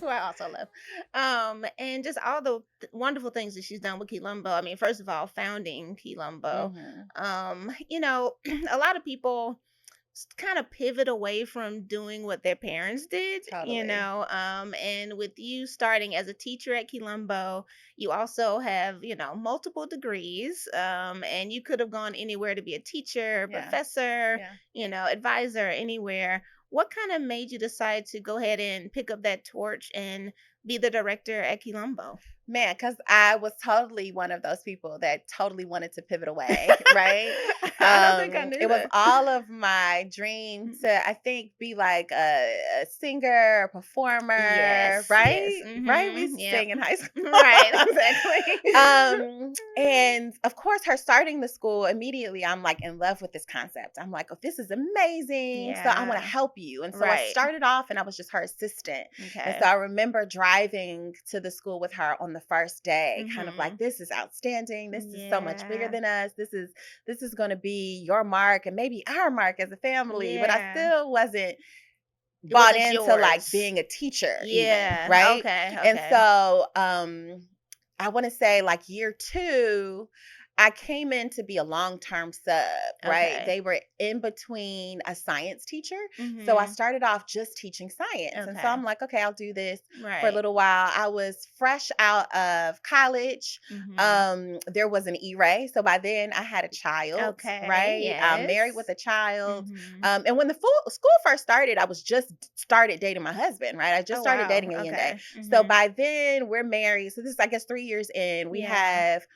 who I also love. And just all the wonderful things that she's done with Kilombo. I mean, first of all, founding Kilombo. Mhm. A lot of people kind of pivot away from doing what their parents did, Totally. and with you starting as a teacher at Kilumbo, you also have, multiple degrees, and you could have gone anywhere to be a teacher, Yeah. professor, Yeah. advisor, anywhere. What kind of made you decide to go ahead and pick up that torch and be the director at Kilumbo? Man, because I was totally one of those people that totally wanted to pivot away, right? I don't think I knew It was that. all of my dream to, I think, be like a singer, a performer, Yes, yes. right? Right? We used to Yep. sing in high school. Right, exactly. And of course, her starting the school immediately, I'm like in love with this concept. I'm like, oh, this is amazing. So I want to Yeah. help you. And so I Right. started off and I was just her assistant. And so Okay. I remember driving to the school with her on the first day, kind of like, Mhm. this is outstanding. This is so much bigger Yeah. than us. This is going to be your mark and maybe our mark as a family. But I Yeah. still wasn't It bought wasn't into like yours. being a teacher even, Yeah. right? Okay. And Okay. so I want to say like year 2, I came in to be a long-term sub, right? Okay. They were in between a science teacher. So I Mhm. started off just teaching science. And so Okay. I'm like, okay, I'll do this for a Right. little while. I was fresh out of college. Mhm. There was an E-ray. So by then I had a child, Okay. right? Married with Yes. a child. Mhm. And when the school first started, I was just started dating my husband, right? I just Oh started wow. dating a Yende. Okay. So Mhm. by then we're married. So this is, I guess, 3 years in. We Yeah. have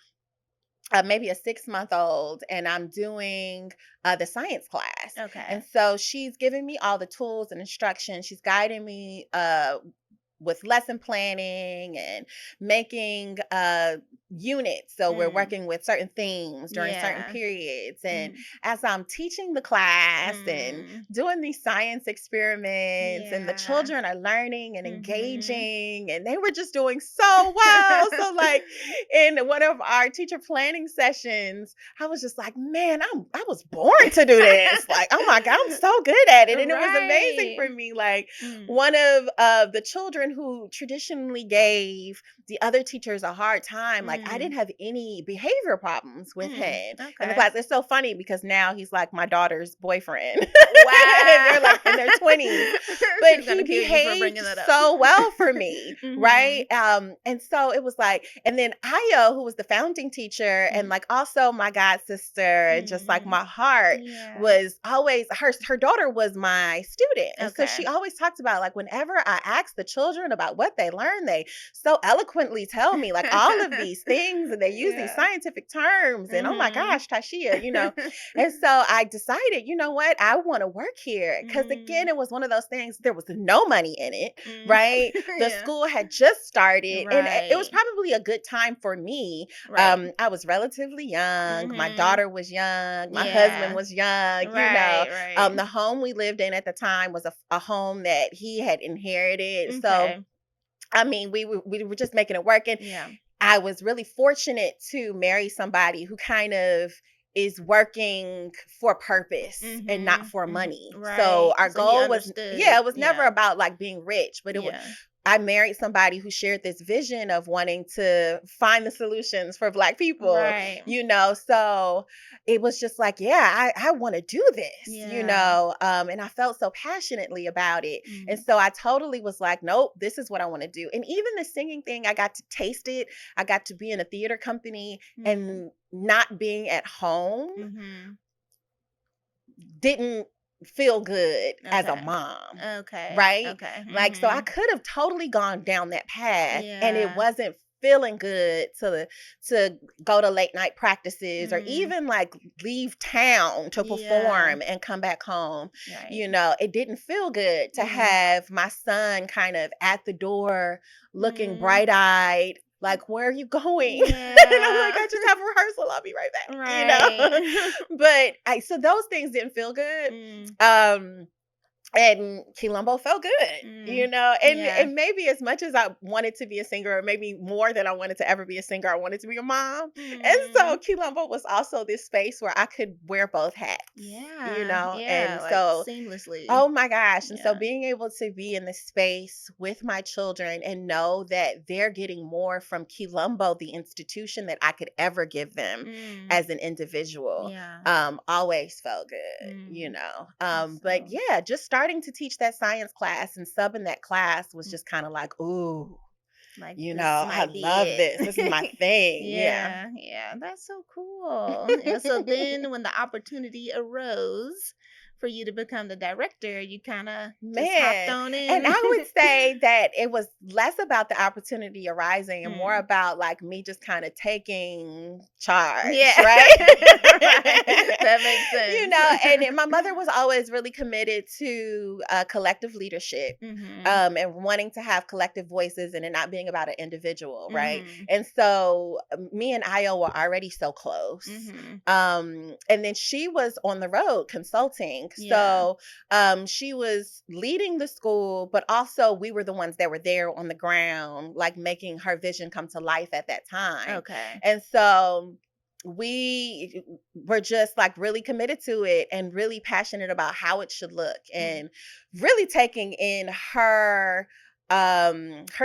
maybe a 6-month-old, and I'm doing the science class. And Okay. so she's giving me all the tools and instructions. She's guiding me with lesson planning and making units. So we're Mm. working with certain themes during certain Yeah. periods. And Mm. as I'm teaching the class and Mm. doing these science experiments, and the Yeah. children are learning and Mhm. engaging, and they were just doing so well. So, like, in one of our teacher planning sessions, I was just like, man, I was born to do this. Like, oh my God, I'm so good at it. And it was amazing Right. for me. Like, Mm. one of the children who traditionally gave the other teachers a hard time, like, I didn't Mm. have any behavior problems with Mm. him in the Okay. class. It's so funny because now he's like my daughter's boyfriend. And they're like in their 20s. Wow. But She's he gonna kill you for behaved bringing that up. so well for me, right? Mhm. And so it was like, and then Io, who was the founding teacher, and Mm. like also my god sister, and just like Mm. my heart Yeah. was always her daughter was my student. And so she Okay. always talked about, like, whenever I ask the children about what they learn, they so eloquently tell me like all of these things, and they use these Yeah. scientific terms, and oh my Mhm. gosh, Tashiya, and so I decided, you know what? I want to work here. Because again, Mm. it was one of those things, there was no money in it, Mm. right? The Yeah. school had just started, and it was Right. probably a good time for me. Right. I was relatively young. My Mhm. daughter was young. My husband Yeah. was young. Right, right. The home we lived in at the time was a home that he had inherited. So, Okay. I mean, we were just making it work. And Yeah. I was really fortunate to marry somebody who kind of is working for purpose and not Mhm. for Mhm. money. So Right. our So he goal was, yeah, understood. it was never Yeah. about like being rich, but Yeah. I married somebody who shared this vision of wanting to find the solutions for Black people, Right. So it was just like, yeah, I want to do this, Yeah. and I felt so passionately about it. And Mm. so I totally was like, nope, this is what I want to do. And even the singing thing, I got to taste it. I got to be in a theater company, Mm. and not being at home Mhm. didn't feel good as a Okay. mom, Okay. right? Okay. Like, so I Mhm. could have totally gone down that path, and it Yeah. wasn't feeling good to go to late night practices, or Mm. even like leave town to Yeah. perform and come back home. Right. It didn't feel good to Mm. have my son kind of at the door looking Mm. bright-eyed, like, where are you going? And I'm like, Yeah. I just have rehearsal, I'll be right back. Right. But so those things didn't feel good. Mm. Um, And Kilombo felt good, Mm. and Yeah. maybe as much as I wanted to be a singer, or maybe more than I wanted to ever be a singer, I wanted to be a mom. And so Mm. Kilombo was also this space where I could wear both hats, Yeah. Yeah. and Like so seamlessly. oh my gosh. And so Yeah. being able to be in this space with my children and know that they're getting more from Kilumbo, the institution, that I could ever give them Mm. as an individual, Yeah. always felt good, Mm. But So, yeah, just starting to teach that science class and subbing that class was mm, just kind of like, ooh, like this I might be love this. This is my it. thing. Yeah. Yeah. Yeah. That's so cool. Yeah. So then when the opportunity arose for you to become the director, you kind of just hopped Man, on and in. I would say that it was less about the opportunity arising and more Mm. about like me just kind of taking charge, Yeah. right? Right. That makes sense. And my mother was always really committed to collective leadership, Mhm. and wanting to have collective voices and it not being about an individual, right? Mhm. And so me and Io were already so close. Mhm. And then she was on the road consulting. Yeah. So she was leading the school, but also we were the ones that were there on the ground, like making her vision come to life at that time. Okay. And so we were just like really committed to it and really passionate about how it should look, Mm. and really taking in her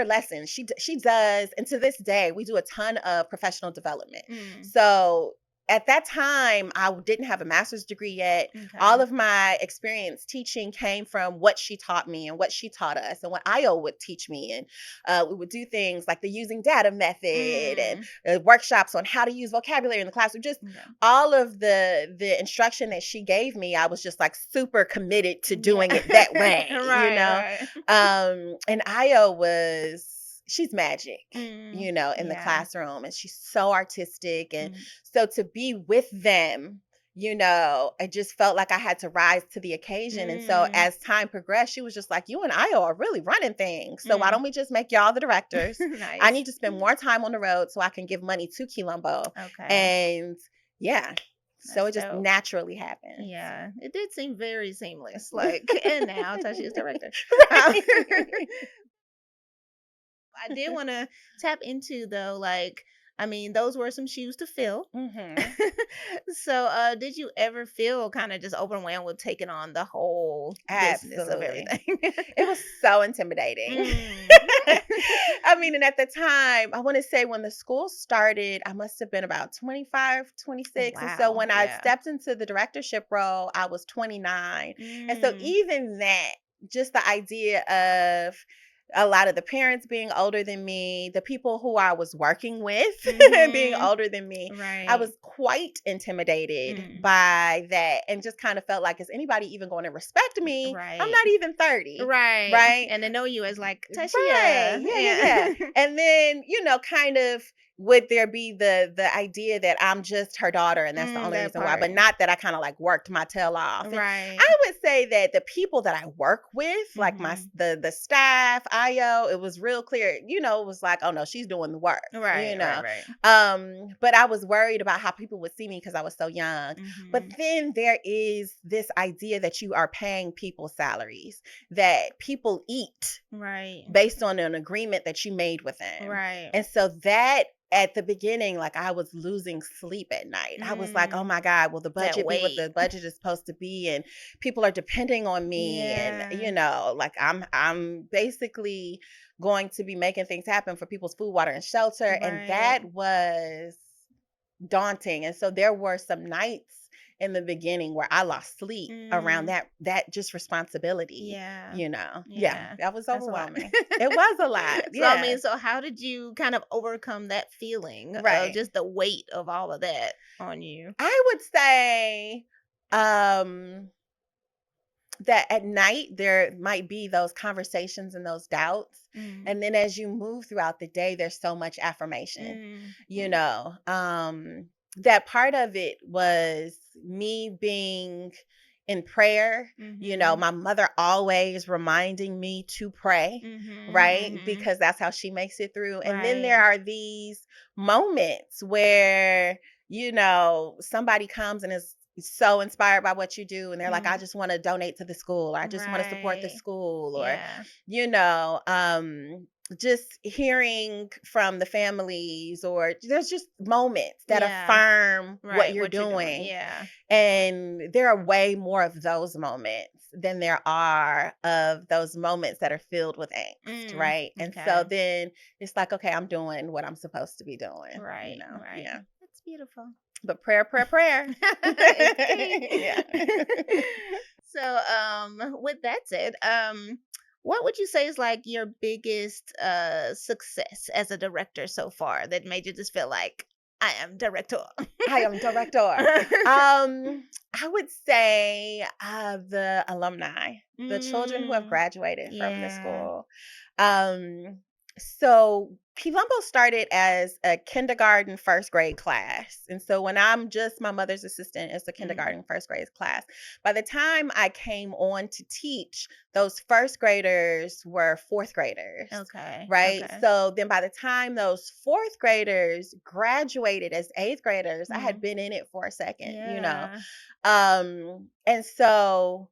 lessons. She does, and to this day we do a ton of professional development. Mm. So at that time, I didn't have a master's degree yet. All Okay. of my experience teaching came from what she taught me and what she taught us and what Io would teach me. And we would do things like the using data method, and Mm. workshops on how to use vocabulary in the classroom. Just Okay. all of the instruction that she gave me, I was just like super committed to Yeah. doing it that way, Right, right. And Io was she's magic, Mm. in the Yeah. classroom, and she's so artistic. And Mm. so to be with them, I just felt like I had to rise to the occasion. And so Mm. as time progressed, she was just like, you and Io are really running things. So why Mm. don't we just make y'all the directors? I Nice. need to spend more time on the road so I can give money to Kilumbo. Okay. And yeah, so That's it just dope. naturally happened. Yeah. It did seem very seamless. Like, and now Tashi is director. Um, Right. I did want to tap into though, like, I mean, those were some shoes to fill. Hmm. So, did you ever feel kind of just overwhelmed with taking on the whole business of Absolutely. everything? It was so intimidating. Mm. I mean, and at the time, I want to say when the school started, I must have been about 25, 26. And so Wow. when I Yeah. stepped into the directorship role, I was 29. And so Mm. even that, just the idea of a lot of the parents being older than me, the people who I was working with being Mhm. older than me, I Right. was quite intimidated Mm. by that, and just kind of felt like, is anybody even going to respect me? I'm Right. not even 30, Right. right? And they know you as like Right. Tashiya. Yeah, yeah, yeah. Yeah. And then, kind of would there be the idea that I'm just her daughter and that's the only That reason why, part. but not that I kind of like worked my tail off. And Right. I would say that the people that I work with, like Mhm. the staff, IO, it was real clear, it was like, oh no, she's doing the work, Right, right, right. but I was worried about how people would see me because I was so young. But Mhm. then there is this idea that you are paying people salaries, that people eat Right. based on an agreement that you made with them. Right. And so that at the beginning, like I was losing sleep at night. I was like, oh Mm. my God, will the That budget be what weight. the budget is supposed to be? And people are depending on me. And, Yeah. like I'm basically going to be making things happen for people's food, water, and shelter. And Right. that was daunting. And so there were some nights in the beginning where I lost sleep around Mm. that just responsibility, Yeah. Yeah, Yeah. that was That's a lot. overwhelming. It was a lot. So I Yeah. mean, so how did you kind of overcome that feeling of Right. just the weight of all of that on you? I would say um that at night there might be those conversations and those doubts. Mm. And then as you move throughout the day, there's so much affirmation. Mm. You Mm. know, that part of it was me being in prayer, Mhm. my mother always reminding me to pray, Mhm. right? Mhm. Because that's how she makes it through. And then Right. there are these moments where, somebody comes and is so inspired by what you do, and they're like, I Mm. just want to donate to the school, or I just want to support the Right. school, or Yeah. you know just hearing from the families, or there's just moments that Yeah. affirm what Right. you're What you're doing. doing. Yeah. And there are way more of those moments than there are of those moments that are filled with angst, Mm. right? And so Okay. then it's like, okay, I'm doing what I'm supposed to be doing, Right. Right. yeah. That's beautiful. But prayer, prayer, prayer. It's key. Yeah. So, with that said, what would you say is like your biggest success as a director so far that made you just feel like I am director? I am director. I would say the alumni, the children who have Mm, graduated from the yeah. school. Um, so Kilombo started as a kindergarten first grade class. And so when I'm just my mother's assistant, it's a Mm, kindergarten first grade class. By the time I came on to teach, those first graders were fourth graders. okay. Right. Okay. So then by the time those fourth graders graduated as eighth graders, I had Mm, been in it for a second, you know. yeah. And so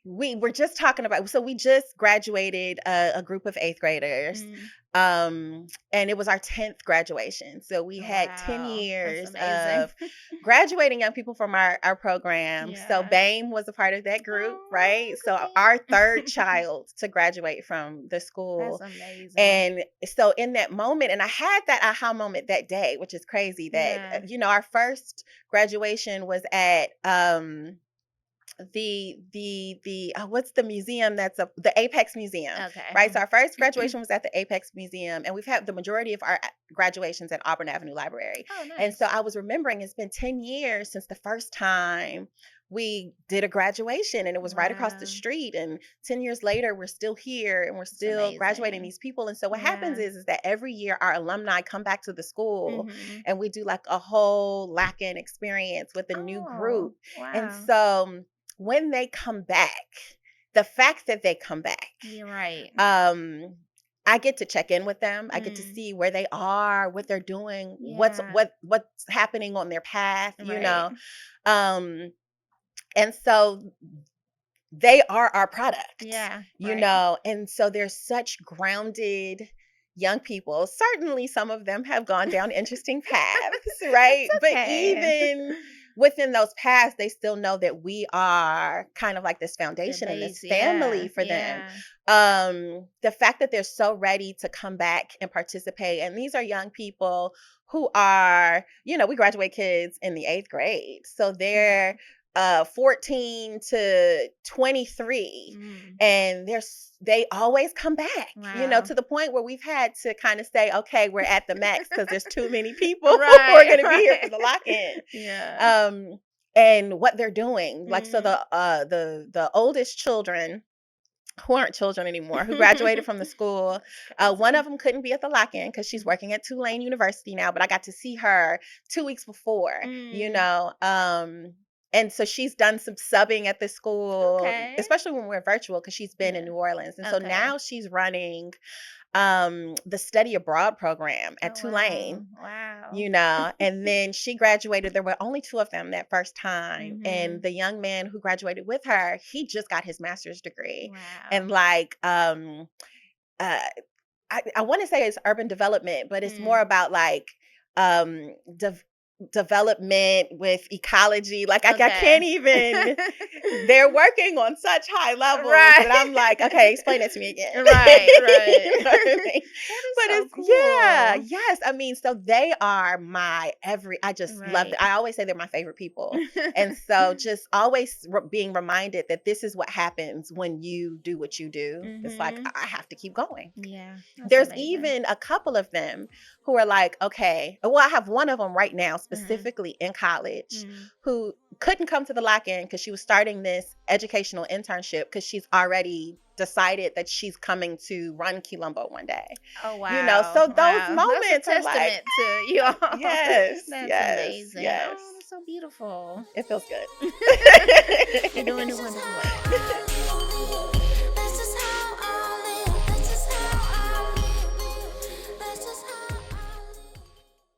we were just talking about, so we just graduated a group of eighth graders. Mm, And it was our 10th graduation. So we had 10 wow. That's years amazing. of graduating young people from our program. So Yeah. BAME was a part of that group, Oh, right? go So our third child to graduate from the That's school. amazing. And so in that moment, and I had that aha moment that day, which is crazy that, Yeah. our first graduation was at what's the museum that's the Apex Museum, Okay. right? So our first graduation was at the Apex Museum, and we've had the majority of our graduations at Auburn Avenue Library. Oh, And so nice. I was remembering it's been 10 years since the first time we did a graduation, and it was right across the Wow. street. And 10 years later, we're still here and we're It's still graduating amazing. these people. And so what happens Yeah. is that every year our alumni come back to the school, Mhm. and we do like a whole lock-in experience with a new Oh, group. And wow. so when they come back, the fact that they come back, You're right. um, I get to check in with them. I get to Mm. see where they are, what they're doing, Yeah. what's happening on their path, you Right. know. Um, and so they are our product, Yeah. you Right. know. And so they're such grounded young people. Certainly some of them have gone down interesting paths, It's right? But okay. even within those paths, they still know that we are kind of like this The foundation and this base. Yeah. family for them. Yeah. The fact that they're so ready to come back and participate, and these are young people who are, we graduate kids in the eighth grade, so they're Okay. 14 to 23, Mm. and they always come back, Wow. to the point where we've had to kind of say, okay, we're at the max because there's too many people who are Right. going to be here for Right. the lock-in. Yeah. um and what they're doing, like, so Mm. the oldest children, who aren't children anymore, who graduated from the school. That's One crazy. of them couldn't be at the lock-in because she's working at Tulane University now, but I got to see her 2 weeks before, Mm. and so she's done some subbing at the school, Okay. especially when we're virtual, because she's been in Yeah. New Orleans. And so Okay. now she's running the study abroad program at Oh, wow. Tulane, Wow. and then she graduated. There were only two of them that first time. And Mhm. the young man who graduated with her, he just got his master's degree. Wow. And like, uh, I want to say it's urban development, but it's more Mm. about like um, development with ecology. Like, I can't Okay. even, they're working on such high levels Right. that I'm like, okay, explain it to me again. Right, right. You know what I mean? That is But so it's, yeah, cool. yes. I mean, so they are I just love Right. it. I always say they're my favorite people. And so just always being reminded that this is what happens when you do what you do. It's like, Mhm. I have to keep going. Yeah, that's There's amazing. even a couple of them who are like, okay, well, I have one of them right now, Mhm. specifically in college, Mm. who couldn't come to the lock-in because she was starting this educational internship because she's already decided that she's coming to run Kilombo one day. Oh, wow. So those Wow. That's a moments are like, testament to you all. yes, That's yes, amazing. yes. Oh, that's so beautiful. It feels good. You're doing it wonderful.